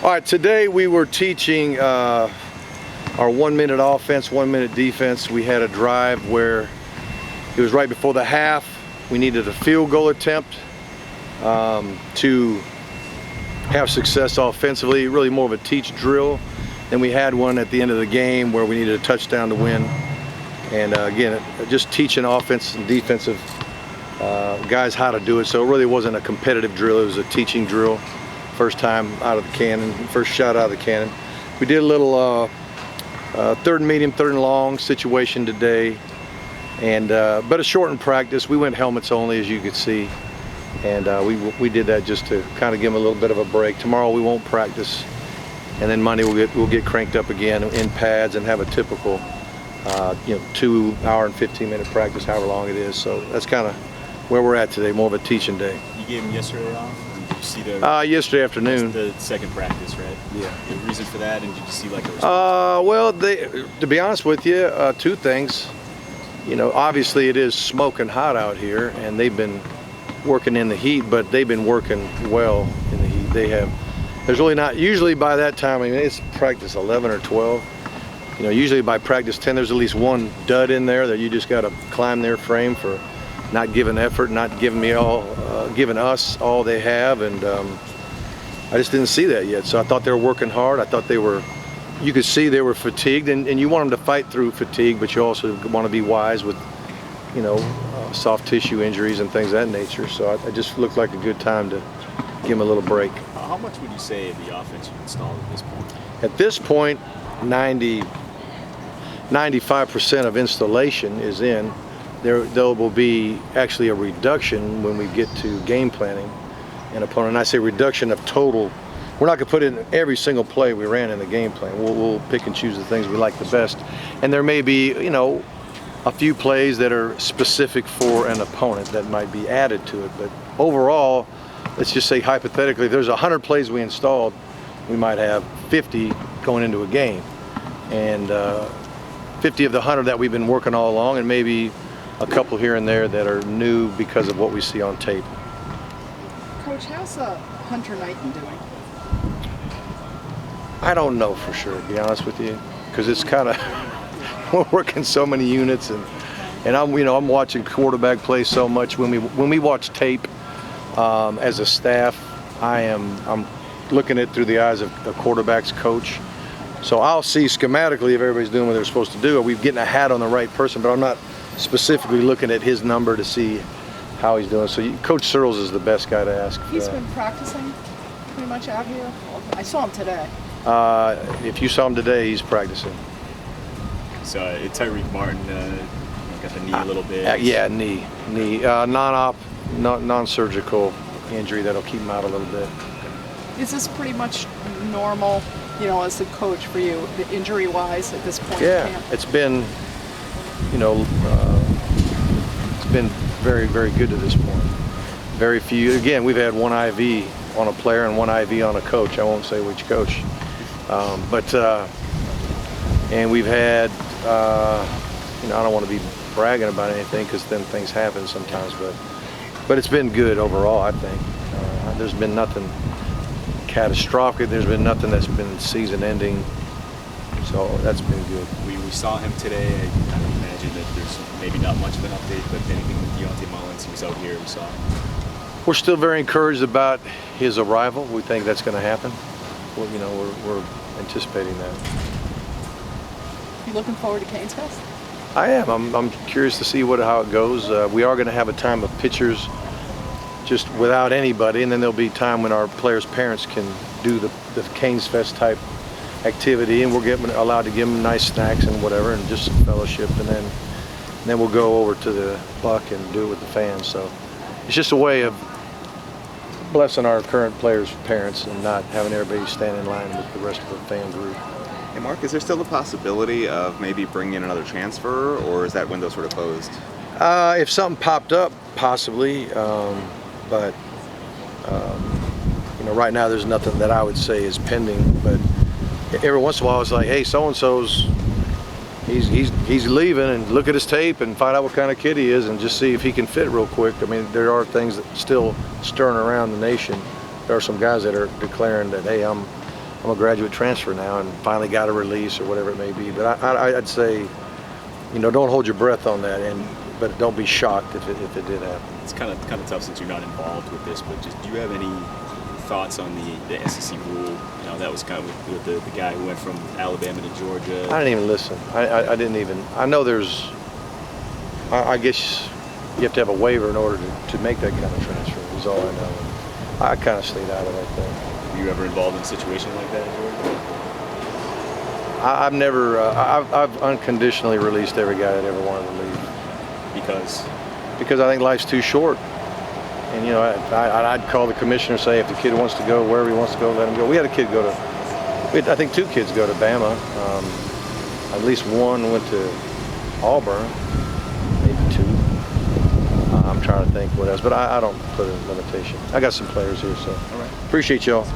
All right, today we were teaching our 1 minute offense, 1 minute defense. We had a drive where it was right before the half. We needed a field goal attempt to have success offensively, really more of a teach drill. Then we had one at the end of the game where we needed a touchdown to win. And again, just teaching offense and defensive guys how to do it. So it really wasn't a competitive drill, it was a teaching drill. First time out of the cannon, first shot out of the cannon. We did a little third and medium, third and long situation today, and but a shortened practice. We went helmets only, as you could see, and we did that just to kind of give them a little bit of a break. Tomorrow we won't practice, and then Monday we'll get cranked up again in pads and have a typical 2 hour and 15-minute practice, however long it is. So that's kind of where we're at today, more of a teaching day. You gave him yesterday off? Did you see yesterday afternoon. The second practice, right? Yeah. The reason for that, and did you see like a response? Well, to be honest with you, two things. Obviously it is smoking hot out here, and they've been working in the heat, but they've been working well in the heat. There's really not, usually by that time, I mean, it's practice 11 or 12. Usually by practice 10, there's at least one dud in there that you just got to climb their frame for not giving effort, not giving giving us all they have, and I just didn't see that yet. So I thought they were working hard. I thought you could see they were fatigued, and you want them to fight through fatigue, but you also want to be wise with, soft tissue injuries and things of that nature. So it just looked like a good time to give them a little break. How much would you say of the offense you've installed at this point? At this point, 95% of installation is in. There will be actually a reduction when we get to game planning and opponent. And I say reduction of total. We're not going to put in every single play we ran in the game plan. We'll pick and choose the things we like the best. And there may be, a few plays that are specific for an opponent that might be added to it. But overall, let's just say hypothetically, if there's 100 plays we installed, we might have 50 going into a game. And 50 of the 100 that we've been working all along, and maybe a couple here and there that are new because of what we see on tape. Coach, how's Hunter Knighton doing? I don't know for sure, to be honest with you, because it's kind of we're working so many units, and I'm watching quarterback play so much. When we watch tape as a staff, I'm looking at it through the eyes of a quarterback's coach. So I'll see schematically if everybody's doing what they're supposed to do. Are we getting a hat on the right person? But I'm not specifically looking at his number to see how he's doing. So Coach Searles is the best guy to ask. He's been practicing pretty much out here. I saw him today. If you saw him today, he's practicing. So Tyreek Martin got the knee a little bit. Yeah, knee, non-surgical injury that'll keep him out a little bit. Is this pretty much normal, as the coach for you, the injury-wise at this point? Yeah, in camp? it's been, it's been very, very good to this point. Very few. Again, we've had one IV on a player and one IV on a coach. I won't say which coach, and we've had. I don't want to be bragging about anything because then things happen sometimes, but it's been good overall. I think there's been nothing catastrophic. There's been nothing that's been season-ending, so that's been good. We saw him today. I would imagine that there's maybe not much of an update, but anything with Deontay Mullins, he was out here. We saw him. We're still very encouraged about his arrival. We think that's going to happen. Well, we're anticipating that. You looking forward to Canes Fest? I am. I'm curious to see how it goes. We are going to have a time of pictures just without anybody, and then there'll be time when our players' parents can do the Canes Fest type activity, and we're allowed to give them nice snacks and whatever, and just some fellowship, and then we'll go over to the Buck and do it with the fans. So it's just a way of blessing our current players' parents and not having everybody stand in line with the rest of the fan group. Hey Mark, is there still the possibility of maybe bringing in another transfer, or is that window sort of closed? If something popped up, possibly, but right now there's nothing that I would say is pending. But every once in a while it's like, hey, so-and-so's he's leaving, and look at his tape and find out what kind of kid he is and just see if he can fit real quick. I mean, there are things that still stirring around the nation. There are some guys that are declaring that, hey, I'm I'm a graduate transfer now and finally got a release or whatever it may be. But I'd say, you know, don't hold your breath on that, but don't be shocked if it did happen. It's kind of tough since you're not involved with this, but just do you have any thoughts on the SEC rule? You know, that was kind of with the guy who went from Alabama to Georgia. I didn't even listen. I didn't even. I know there's. I guess you have to have a waiver in order to make that kind of transfer. Is all I know. I kind of stayed out of that thing. Were you ever involved in a situation like that at Georgia? I've never. I've unconditionally released every guy that ever wanted to leave. Because I think life's too short. And you know, I'd call the commissioner and say if the kid wants to go wherever he wants to go, let him go. We had a kid go to. I think 2 kids go to Bama. At least one went to Auburn. Maybe 2. I'm trying to think what else, but I don't put a limitation. I got some players here, so all right. appreciate y'all.